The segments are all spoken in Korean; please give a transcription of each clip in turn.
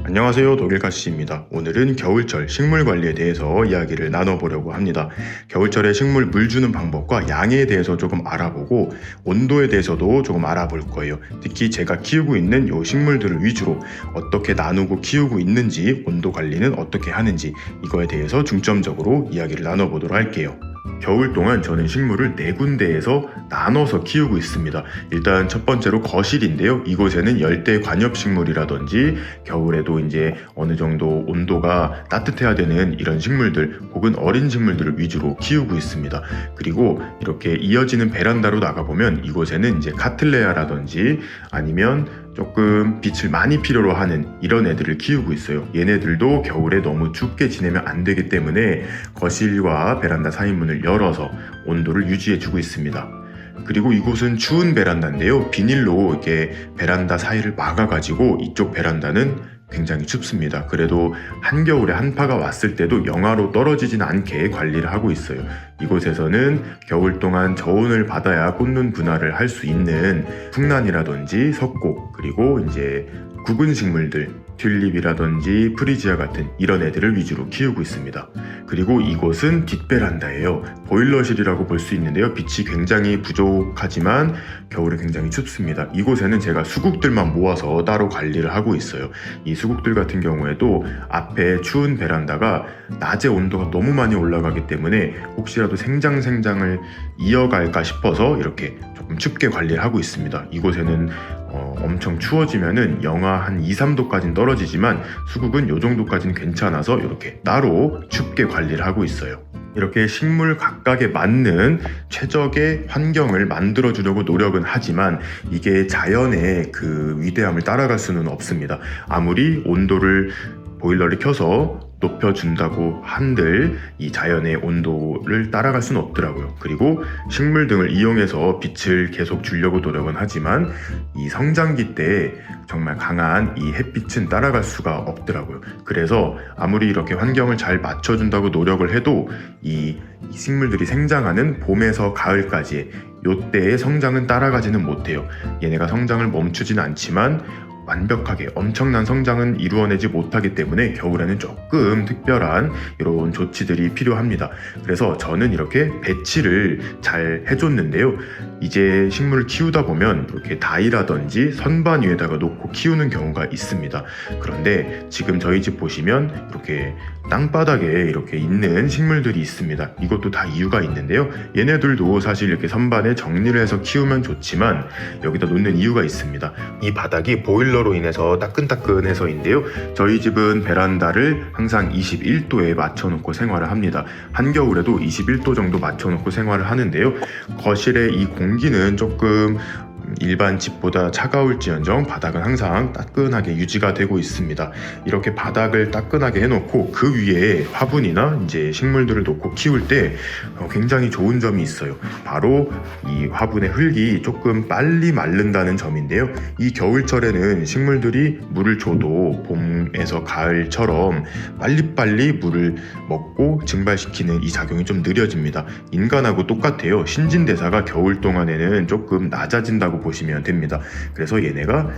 안녕하세요, 독일가씨입니다. 오늘은 겨울철 식물 관리에 대해서 이야기를 나눠보려고 합니다. 겨울철에 식물 물 주는 방법과 양에 대해서 조금 알아보고 온도에 대해서도 조금 알아볼 거예요. 특히 제가 키우고 있는 요 식물들을 위주로 어떻게 나누고 키우고 있는지, 온도 관리는 어떻게 하는지 이거에 대해서 중점적으로 이야기를 나눠보도록 할게요. 겨울 동안 저는 식물을 4군데에서 나눠서 키우고 있습니다. 일단 첫 번째로 거실인데요. 이곳에는 열대 관엽식물이라든지 겨울에도 이제 어느 정도 온도가 따뜻해야 되는 이런 식물들 혹은 어린 식물들을 위주로 키우고 있습니다. 그리고 이렇게 이어지는 베란다로 나가보면 이곳에는 이제 카틀레아라든지 아니면 조금 빛을 많이 필요로 하는 이런 애들을 키우고 있어요. 얘네들도 겨울에 너무 춥게 지내면 안 되기 때문에 거실과 베란다 사이 문을 열어서 온도를 유지해주고 있습니다. 그리고 이곳은 추운 베란다인데요. 비닐로 이렇게 베란다 사이를 막아가지고 이쪽 베란다는 굉장히 춥습니다. 그래도 한겨울에 한파가 왔을 때도 영하로 떨어지진 않게 관리를 하고 있어요. 이곳에서는 겨울 동안 저온을 받아야 꽃눈 분화를 할 수 있는 풍란이라든지 석고 그리고 이제 구근 식물들 튤립이라든지 프리지아 같은 이런 애들을 위주로 키우고 있습니다. 그리고 이곳은 뒷베란다예요. 보일러실이라고 볼 수 있는데요. 빛이 굉장히 부족하지만 겨울에 굉장히 춥습니다. 이곳에는 제가 수국들만 모아서 따로 관리를 하고 있어요. 이 수국들 같은 경우에도 앞에 추운 베란다가 낮에 온도가 너무 많이 올라가기 때문에 혹시라도 생장을 이어갈까 싶어서 이렇게 조금 춥게 관리를 하고 있습니다. 이곳에는 엄청 추워지면은 영하 한 2, 3도까지는 떨어지지만 수국은 요 정도까지는 괜찮아서 이렇게 따로 춥게 관리를 하고 있어요. 이렇게 식물 각각에 맞는 최적의 환경을 만들어 주려고 노력은 하지만 이게 자연의 그 위대함을 따라갈 수는 없습니다. 아무리 온도를 보일러를 켜서 높여준다고 한들 이 자연의 온도를 따라갈 수는 없더라고요. 그리고 식물 등을 이용해서 빛을 계속 주려고 노력은 하지만 이 성장기 때 정말 강한 이 햇빛은 따라갈 수가 없더라고요. 그래서 아무리 이렇게 환경을 잘 맞춰준다고 노력을 해도 이 식물들이 생장하는 봄에서 가을까지의 요때의 성장은 따라가지는 못해요. 얘네가 성장을 멈추진 않지만 완벽하게 엄청난 성장은 이루어내지 못하기 때문에 겨울에는 조금 특별한 이런 조치들이 필요합니다. 그래서 저는 이렇게 배치를 잘 해줬는데요. 이제 식물을 키우다 보면 이렇게 다이라든지 선반 위에다가 놓고 키우는 경우가 있습니다. 그런데 지금 저희 집 보시면 이렇게 땅바닥에 이렇게 있는 식물들이 있습니다. 이것도 다 이유가 있는데요. 얘네들도 사실 이렇게 선반에 정리를 해서 키우면 좋지만 여기다 놓는 이유가 있습니다. 이 바닥이 보일러로 인해서 따끈따끈해서인데요. 저희 집은 베란다를 항상 21도에 맞춰놓고 생활을 합니다. 한겨울에도 21도 정도 맞춰놓고 생활을 하는데요. 거실에 이 공기는 조금 일반 집보다 차가울지언정 바닥은 항상 따끈하게 유지가 되고 있습니다. 이렇게 바닥을 따끈하게 해놓고 그 위에 화분이나 이제 식물들을 놓고 키울 때 굉장히 좋은 점이 있어요. 바로 이 화분의 흙이 조금 빨리 마른다는 점인데요. 이 겨울철에는 식물들이 물을 줘도 봄에서 가을처럼 빨리빨리 물을 먹고 증발시키는 이 작용이 좀 느려집니다. 인간하고 똑같아요. 신진대사가 겨울 동안에는 조금 낮아진다고 보시면 됩니다. 그래서 얘네가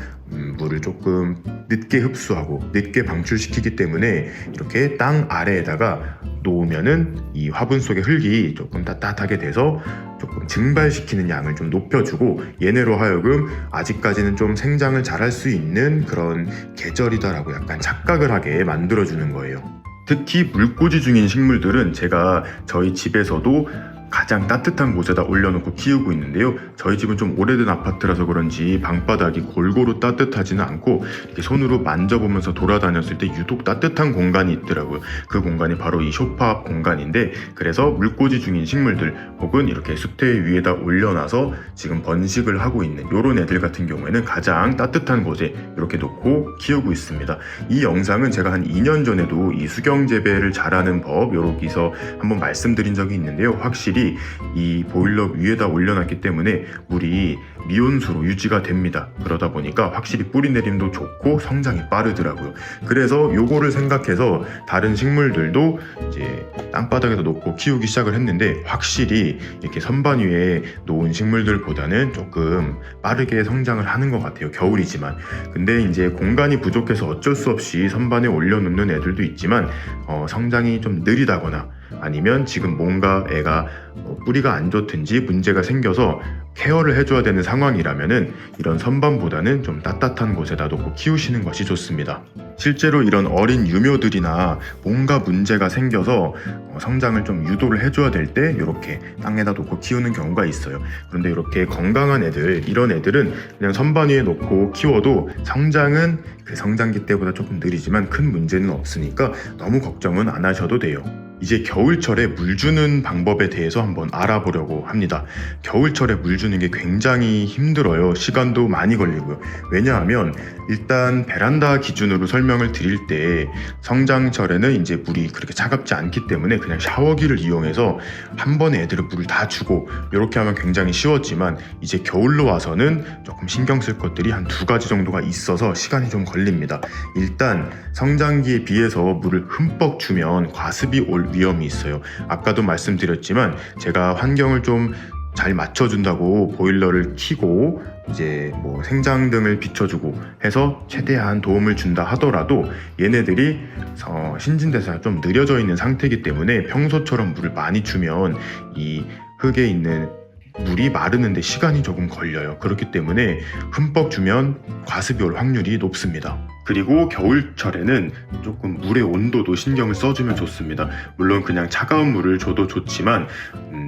물을 조금 늦게 흡수하고 늦게 방출시키기 때문에 이렇게 땅 아래에다가 놓으면은 이 화분 속의 흙이 조금 따뜻하게 돼서 조금 증발시키는 양을 좀 높여주고 얘네로 하여금 아직까지는 좀 생장을 잘할 수 있는 그런 계절이다라고 약간 착각을 하게 만들어주는 거예요. 특히 물꽂이 중인 식물들은 제가 저희 집에서도 가장 따뜻한 곳에다 올려놓고 키우고 있는데요. 저희 집은 좀 오래된 아파트라서 그런지 방바닥이 골고루 따뜻하지는 않고 이렇게 손으로 만져보면서 돌아다녔을 때 유독 따뜻한 공간이 있더라고요. 그 공간이 바로 이 소파 앞 공간인데 그래서 물꽂이 중인 식물들 혹은 이렇게 수태 위에다 올려놔서 지금 번식을 하고 있는 이런 애들 같은 경우에는 가장 따뜻한 곳에 이렇게 놓고 키우고 있습니다. 이 영상은 제가 한 2년 전에도 이 수경재배를 잘하는 법 여기서 한번 말씀드린 적이 있는데요. 확실히 미리 이 보일러 위에다 올려놨기 때문에 물이 미온수로 유지가 됩니다. 그러다 보니까 확실히 뿌리 내림도 좋고 성장이 빠르더라고요. 그래서 요거를 생각해서 다른 식물들도 이제 땅바닥에다 놓고 키우기 시작을 했는데, 확실히 이렇게 선반 위에 놓은 식물들보다는 조금 빠르게 성장을 하는 것 같아요. 겨울이지만. 근데 이제 공간이 부족해서 어쩔 수 없이 선반에 올려놓는 애들도 있지만 성장이 좀 느리다거나 아니면 지금 뭔가 애가 뿌리가 안 좋든지 문제가 생겨서 케어를 해줘야 되는 상황이라면은 이런 선반보다는 좀 따뜻한 곳에다 놓고 키우시는 것이 좋습니다. 실제로 이런 어린 유묘들이나 뭔가 문제가 생겨서 성장을 좀 유도를 해줘야 될 때 이렇게 땅에다 놓고 키우는 경우가 있어요. 그런데 이렇게 건강한 애들, 이런 애들은 그냥 선반 위에 놓고 키워도 성장은 그 성장기 때보다 조금 느리지만 큰 문제는 없으니까 너무 걱정은 안 하셔도 돼요. 이제 겨울철에 물 주는 방법에 대해서 한번 알아보려고 합니다. 겨울철에 물 주는 게 굉장히 힘들어요. 시간도 많이 걸리고요. 왜냐하면 일단 베란다 기준으로 설명을 드릴 때 성장철에는 이제 물이 그렇게 차갑지 않기 때문에 그냥 샤워기를 이용해서 한 번에 애들을 물을 다 주고 이렇게 하면 굉장히 쉬웠지만, 이제 겨울로 와서는 조금 신경 쓸 것들이 한 2가지 정도가 있어서 시간이 좀 걸립니다. 일단 성장기에 비해서 물을 흠뻑 주면 과습이 올 위험이 있어요. 아까도 말씀드렸지만 제가 환경을 좀 잘 맞춰준다고 보일러를 켜고 이제 뭐 생장등을 비춰주고 해서 최대한 도움을 준다 하더라도 얘네들이 신진대사가 좀 느려져 있는 상태이기 때문에 평소처럼 물을 많이 주면 이 흙에 있는 물이 마르는데 시간이 조금 걸려요. 그렇기 때문에 흠뻑 주면 과습이 올 확률이 높습니다. 그리고 겨울철에는 조금 물의 온도도 신경을 써주면 좋습니다. 물론 그냥 차가운 물을 줘도 좋지만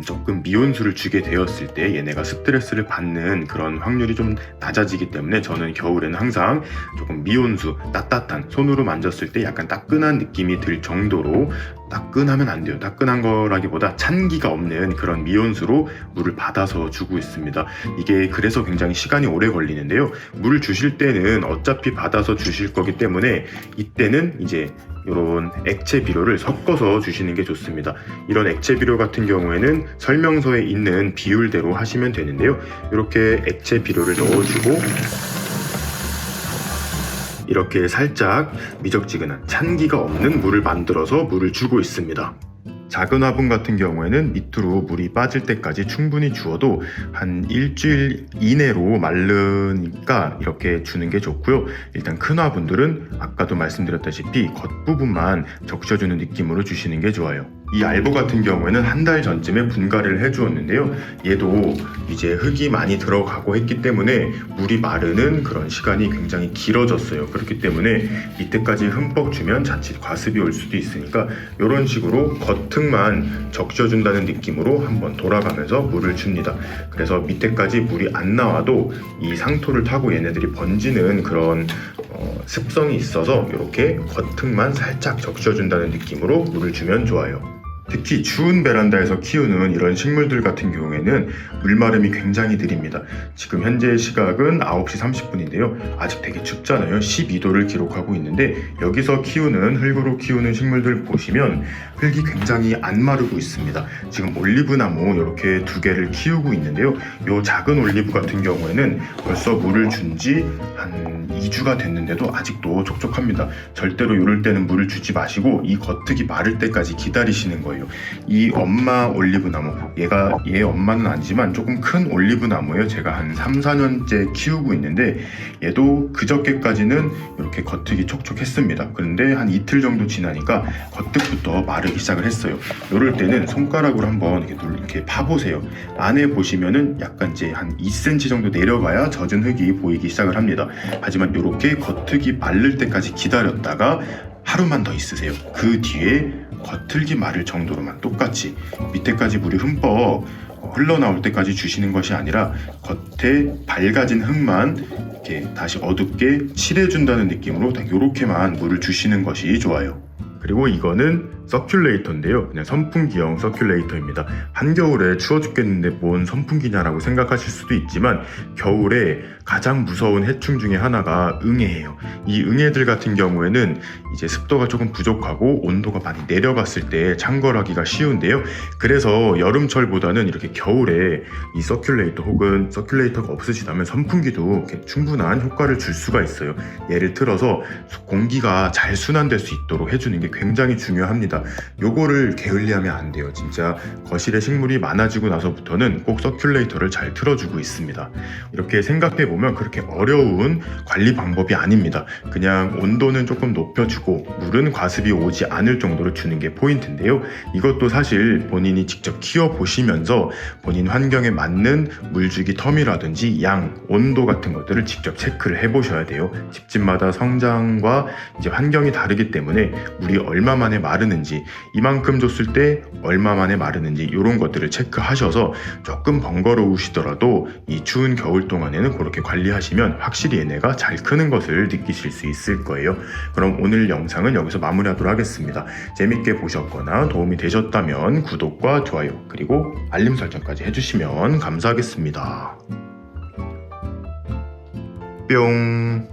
조금 미온수를 주게 되었을 때 얘네가 스트레스를 받는 그런 확률이 좀 낮아지기 때문에 저는 겨울에는 항상 조금 미온수, 따뜻한, 손으로 만졌을 때 약간 따끈한 느낌이 들 정도로, 따끈하면 안 돼요. 따끈한 거라기보다 찬기가 없는 그런 미온수로 물을 받아서 주고 있습니다. 이게 그래서 굉장히 시간이 오래 걸리는데요. 물을 주실 때는 어차피 받아서 주실 거기 때문에 이때는 이제 이런 액체 비료를 섞어서 주시는 게 좋습니다. 이런 액체 비료 같은 경우에는 설명서에 있는 비율대로 하시면 되는데요. 이렇게 액체 비료를 넣어주고 이렇게 살짝 미적지근한 찬기가 없는 물을 만들어서 물을 주고 있습니다. 작은 화분 같은 경우에는 밑으로 물이 빠질 때까지 충분히 주어도 한 일주일 이내로 마르니까 이렇게 주는 게 좋고요. 일단 큰 화분들은 아까도 말씀드렸다시피 겉부분만 적셔주는 느낌으로 주시는 게 좋아요. 이 알보 같은 경우에는 한 달 전쯤에 분갈이를 해주었는데요. 얘도 이제 흙이 많이 들어가고 했기 때문에 물이 마르는 그런 시간이 굉장히 길어졌어요. 그렇기 때문에 이때까지 흠뻑 주면 자칫 과습이 올 수도 있으니까 이런 식으로 겉흙만 적셔준다는 느낌으로 한번 돌아가면서 물을 줍니다. 그래서 밑에까지 물이 안 나와도 이 상토를 타고 얘네들이 번지는 그런 습성이 있어서 이렇게 겉흙만 살짝 적셔준다는 느낌으로 물을 주면 좋아요. 특히 추운 베란다에서 키우는 이런 식물들 같은 경우에는 물마름이 굉장히 느립니다. 지금 현재 시각은 9시 30분인데요. 아직 되게 춥잖아요. 12도를 기록하고 있는데 여기서 키우는 흙으로 키우는 식물들 보시면 흙이 굉장히 안 마르고 있습니다. 지금 올리브나무 이렇게 2개를 키우고 있는데요. 이 작은 올리브 같은 경우에는 벌써 물을 준 지 한 2주가 됐는데도 아직도 촉촉합니다. 절대로 이럴 때는 물을 주지 마시고 이 겉흙이 마를 때까지 기다리시는 거예요. 이 엄마 올리브나무, 얘 엄마는 아니지만 조금 큰 올리브나무예요. 제가 한 3-4년째 키우고 있는데 얘도 그저께까지는 이렇게 겉흙이 촉촉했습니다. 그런데 한 이틀 정도 지나니까 겉흙부터 마르기 시작을 했어요. 이럴 때는 손가락으로 한번 이렇게 파보세요. 안에 보시면은 약간 이제 한 2cm 정도 내려가야 젖은 흙이 보이기 시작을 합니다. 하지만 이렇게 겉흙이 마를 때까지 기다렸다가 하루만 더 있으세요. 그 뒤에 겉흙이 마를 정도로만 똑같이 밑에까지 물이 흠뻑 흘러나올 때까지 주시는 것이 아니라 겉에 밝아진 흙만 이렇게 다시 어둡게 칠해준다는 느낌으로 딱 이렇게만 물을 주시는 것이 좋아요. 그리고 이거는 서큘레이터인데요. 그냥 선풍기형 서큘레이터입니다. 한겨울에 추워 죽겠는데 뭔 선풍기냐라고 생각하실 수도 있지만 겨울에 가장 무서운 해충 중에 하나가 응애예요. 이 응애들 같은 경우에는 이제 습도가 조금 부족하고 온도가 많이 내려갔을 때 창궐하기가 쉬운데요. 그래서 여름철보다는 이렇게 겨울에 이 서큘레이터 혹은 서큘레이터가 없으시다면 선풍기도 이렇게 충분한 효과를 줄 수가 있어요. 예를 들어서 공기가 잘 순환될 수 있도록 해주는 게 굉장히 중요합니다. 요거를 게을리하면 안 돼요. 진짜 거실에 식물이 많아지고 나서부터는 꼭 서큘레이터를 잘 틀어주고 있습니다. 이렇게 생각해보면 그렇게 어려운 관리 방법이 아닙니다. 그냥 온도는 조금 높여주고 물은 과습이 오지 않을 정도로 주는 게 포인트인데요. 이것도 사실 본인이 직접 키워보시면서 본인 환경에 맞는 물주기 텀이라든지 양, 온도 같은 것들을 직접 체크를 해보셔야 돼요. 집집마다 성장과 이제 환경이 다르기 때문에 물이 얼마 만에 마르는지, 이만큼 줬을 때 얼마 만에 마르는지 이런 것들을 체크하셔서 조금 번거로우시더라도 이 추운 겨울 동안에는 그렇게 관리하시면 확실히 얘네가 잘 크는 것을 느끼실 수 있을 거예요. 그럼 오늘 영상은 여기서 마무리하도록 하겠습니다. 재밌게 보셨거나 도움이 되셨다면 구독과 좋아요 그리고 알림 설정까지 해주시면 감사하겠습니다. 뿅.